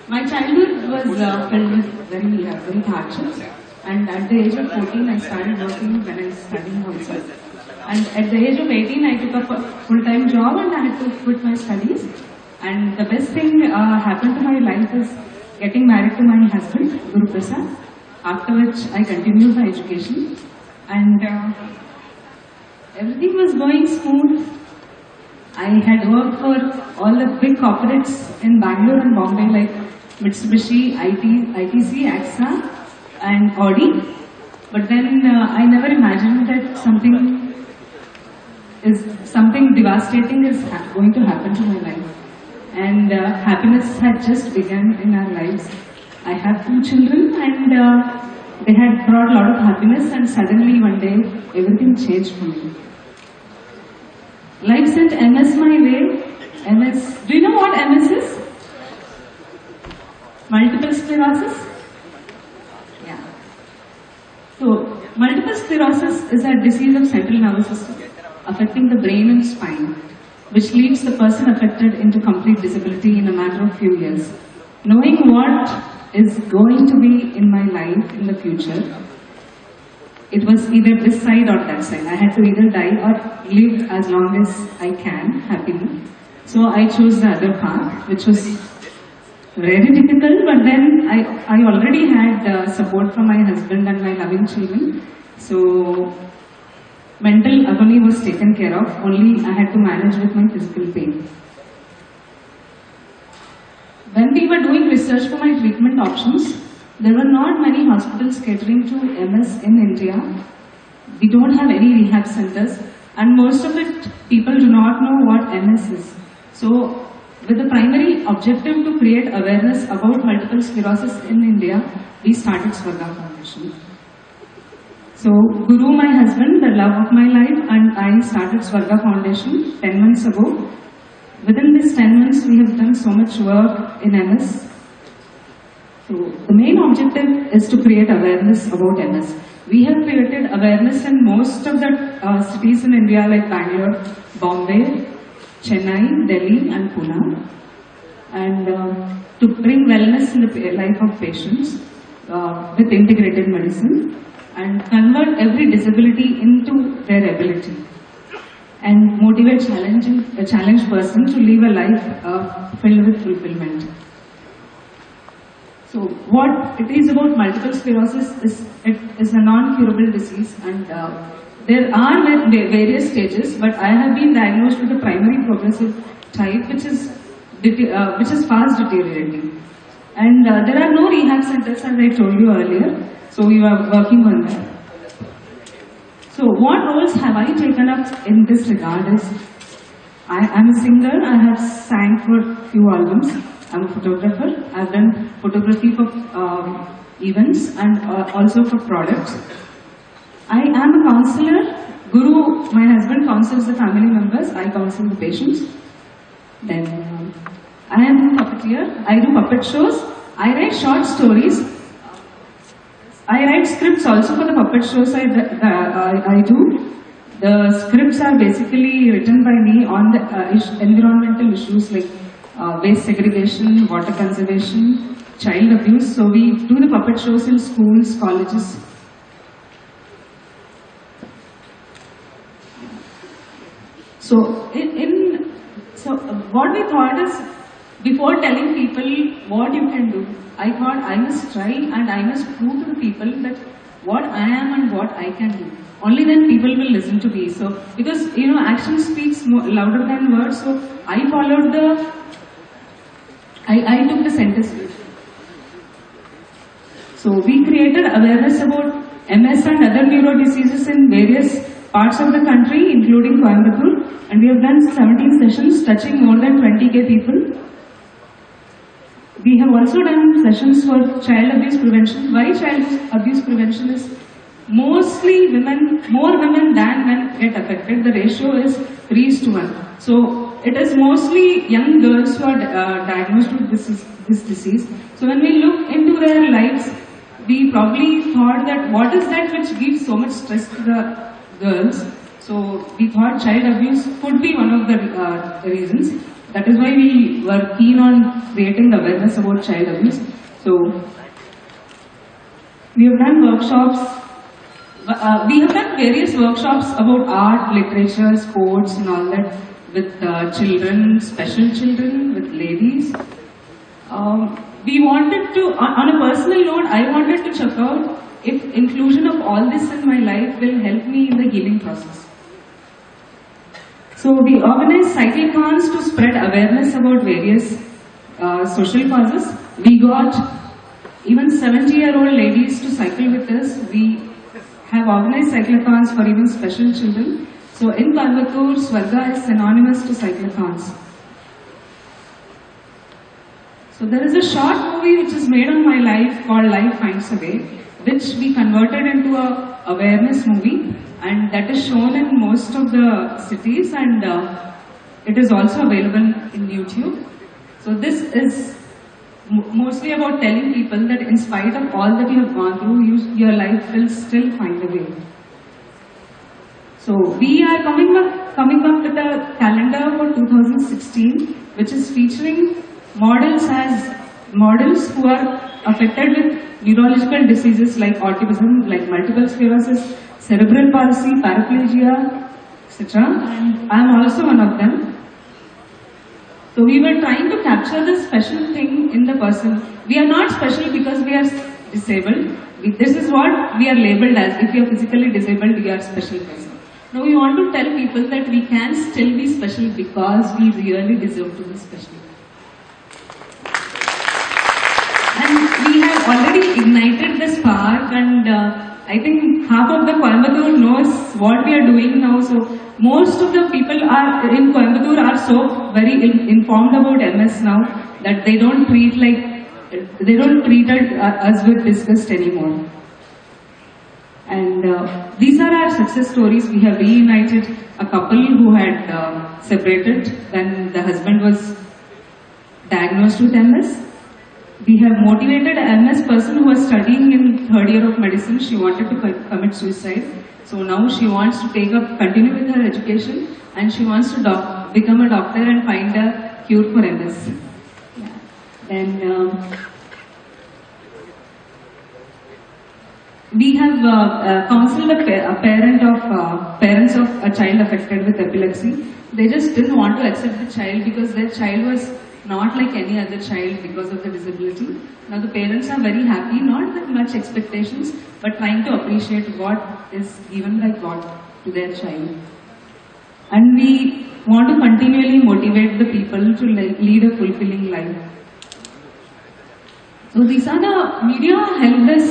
My childhood was filled with very hardships, and at the age of 14, I started working when I was studying also. And at the age of 18, I took up a full-time job and I had to quit my studies. And the best thing happened to my life is getting married to my husband, Guru Prasad, after which I continued my education. And everything was going smooth. I had worked for all the big corporates in Bangalore and Bombay like Mitsubishi, ITC, AXA and Audi. But then I never imagined that something devastating is going to happen to my life. And happiness had just begun in our lives. I have 2 children and they had brought a lot of happiness, and suddenly one day everything changed for me. Life sent MS my way. MS, do you know what MS is? Multiple sclerosis? Yeah. So, multiple sclerosis is a disease of central nervous system affecting the brain and spine, which leads the person affected into complete disability in a matter of few years. Knowing what is going to be in my life in the future, it was either this side or that side. I had to either die or live as long as I can, happily. So I chose the other path, which was very difficult, but then I already had support from my husband and my loving children. So mental agony was taken care of, only I had to manage with my physical pain. When we were doing research for my treatment options, there were not many hospitals catering to MS in India. We don't have any rehab centers, and most of it, people do not know what MS is. So, with the primary objective to create awareness about multiple sclerosis in India, we started Swarga Foundation. So, Guru, my husband, the love of my life, and I started Swarga Foundation 10 months ago. Within these 10 months, we have done so much work in MS. So, the main objective is to create awareness about MS. We have created awareness in most of the cities in India like Bangalore, Bombay, Chennai, Delhi and Pune. And to bring wellness in the life of patients with integrated medicine and convert every disability into their ability and motivate a challenged person to live a life filled with fulfillment. So what it is about multiple sclerosis is it is a non-curable disease, and there are various stages, but I have been diagnosed with the primary progressive type, which is fast deteriorating. And there are no rehab centers, as I told you earlier, so we are working on that. So what roles have I taken up in this regard is, I am a singer, I have sang for a few albums. I'm a photographer. I've done photography for events and also for products. I am a counselor. Guru, my husband, counsels the family members. I counsel the patients. Then I am a puppeteer. I do puppet shows. I write short stories. I write scripts also for the puppet shows I do. The scripts are basically written by me on the environmental issues like waste segregation, water conservation, child abuse. So we do the puppet shows in schools, colleges. So what we thought is, before telling people what you can do, I thought I must try and I must prove to the people that what I am and what I can do. Only then people will listen to me. So because action speaks louder than words. So I followed I took the center stage. So we created awareness about MS and other neuro diseases in various parts of the country, including Coimbatore, and we have done 17 sessions touching more than 20,000 people. We have also done sessions for child abuse prevention. Why child abuse prevention is mostly women, more women than men get affected. The ratio is 3:1. So it is mostly young girls who are diagnosed with this disease. So when we look into their lives, we probably thought that what is that which gives so much stress to the girls? So we thought child abuse could be one of the reasons. that is why we were keen on creating awareness about child abuse. So we have done workshops. We have done various workshops about art, literature, sports and all that with children, special children, with ladies. We wanted to, on a personal note, I wanted to check out if inclusion of all this in my life will help me in the healing process. So we organized cyclothons to spread awareness about various social causes. We got even 70-year-old ladies to cycle with us. We have organized cyclothons for even special children. So in Coimbatore, Swarga is synonymous to cyclothons. So there is a short movie which is made on my life called Life Finds a Way, which we converted into a awareness movie, and that is shown in most of the cities, and it is also available in YouTube. So this is mostly about telling people that in spite of all that you have gone through, your life will still find a way. So we are coming up with a calendar for 2016, which is featuring models who are affected with neurological diseases like autism, like multiple sclerosis, cerebral palsy, paraplegia, etc. And I am also one of them. So we were trying to capture the special thing in the person. We are not special because we are disabled. This is what we are labeled as. If you are physically disabled, you are a special person. Now we want to tell people that we can still be special because we really deserve to be special. And we have already ignited the spark, and I think half of the Coimbatore knows what we are doing now. So most of the people in Coimbatore are so very informed about MS now that they don't treat us with disgust anymore. And these are our success stories. We have reunited a couple who had separated when the husband was diagnosed with MS. We have motivated a MS person who was studying in third year of medicine. She wanted to commit suicide. So now she wants to continue with her education, and she wants to become a doctor and find a cure for MS. Yeah. Then we have counseled parents of a child affected with epilepsy. They just didn't want to accept the child because their child was not like any other child because of the disability. Now the parents are very happy, not with much expectations, but trying to appreciate what is given by God to their child. And we want to continually motivate the people to lead a fulfilling life. So these are the media helped us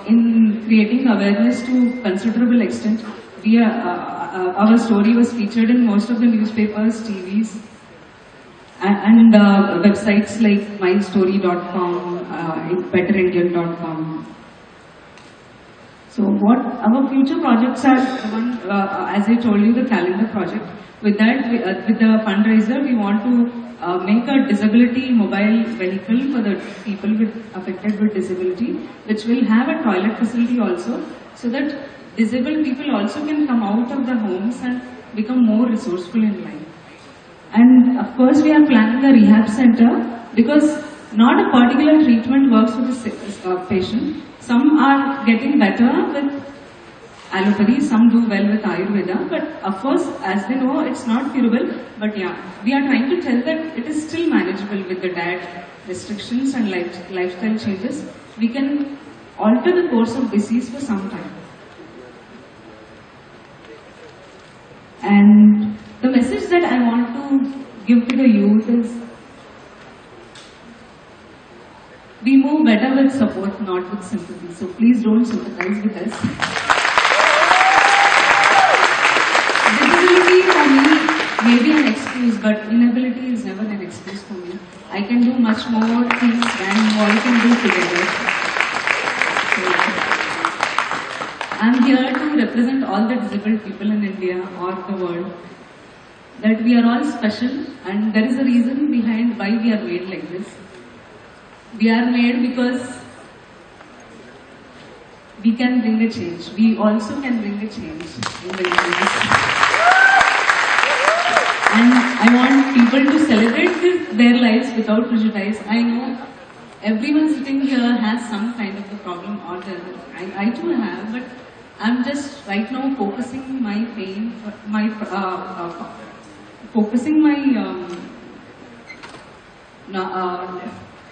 in creating awareness to considerable extent. Our story was featured in most of the newspapers, TVs, and websites like mystory.com, betterindian.com. So what our future projects are, as I told you, the calendar project. With that, with the fundraiser, we want to make a disability mobile vehicle for the people affected with disability, which will have a toilet facility also, so that disabled people also can come out of the homes and become more resourceful in life. And of course, we are planning a rehab center because not a particular treatment works for the patient. Some are getting better with allopathy, some do well with Ayurveda, but of course, as they know, it's not curable. But yeah, we are trying to tell that it is still manageable with the diet restrictions and lifestyle changes. We can alter the course of disease for some time. And the message that I want to give to the youth is, we move better with support, not with sympathy. So please don't sympathize with us. Disability for me may be an excuse, but inability is never an excuse for me. I can do much more things than we all can do together. I'm here to represent all the disabled people in India or the world. That we are all special, and there is a reason behind why we are made like this. We are made because we can bring a change. We also can bring a change in the universe. And I want people to celebrate their lives without prejudice. I know everyone sitting here has some kind of a problem or the other. I too have, but I'm just right now focusing my pain, focusing my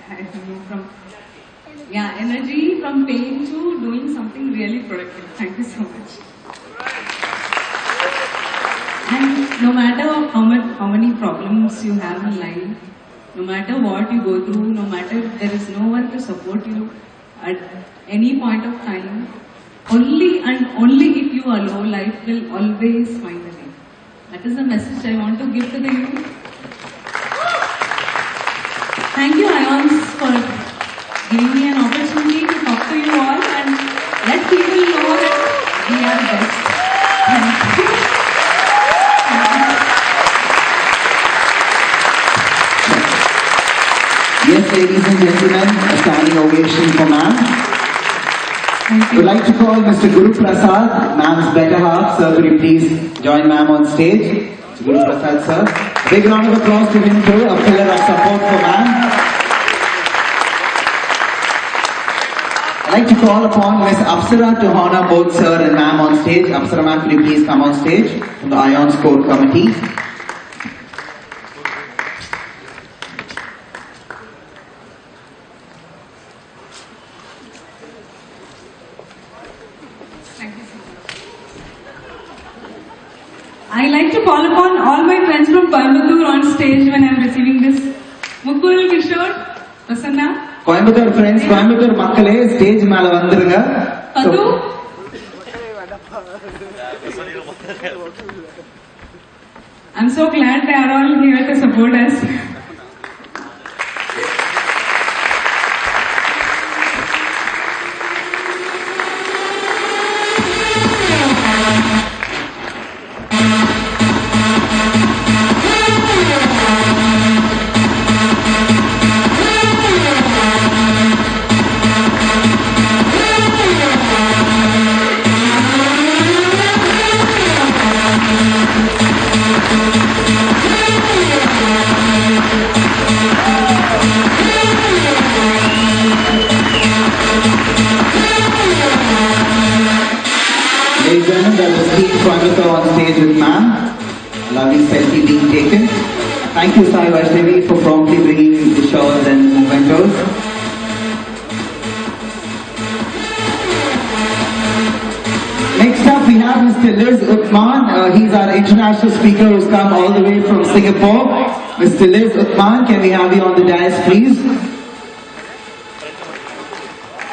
I don't know, from energy from pain to doing something really productive. Thank you so much. And no matter how many problems you have in life, no matter what you go through, no matter if there is no one to support you at any point of time, only and only if you are low, life will always find a way. That is the message I want to give to the youth. Thank you, IYONS, for giving me an opportunity to talk to you all and let people know that we are best. Thank you. Yes, ladies and gentlemen, a standing ovation for ma'am. We'd like to call Mr. Guru Prasad, ma'am's better half. Sir, could you please join ma'am on stage? Mr. Guru Prasad, sir. Big round of applause to him too, a pillar of support for ma'am. I'd like to call upon Miss Apsara to honor both sir and ma'am on stage. Apsara ma'am, could you please come on stage from the IYONS Core Committee? I like to call upon all my friends from Coimbatore on stage when I am receiving this. Mukul, Kishore, Prasanna. Coimbatore friends, Coimbatore makkale, stage மேல வந்துருங்க. Padu. I'm so glad they are all here to support us. Ladies and gentlemen, that was Team Coimbatore on stage with ma'am. Lovely selfie being taken. Thank you, Sai Vaishnavi, for promptly bringing the shows and mementos. Next up, we have Mr. Liz Uthman. He's our international speaker who's come all the way from Singapore. Mr. Liz Uthman, can we have you on the dais, please?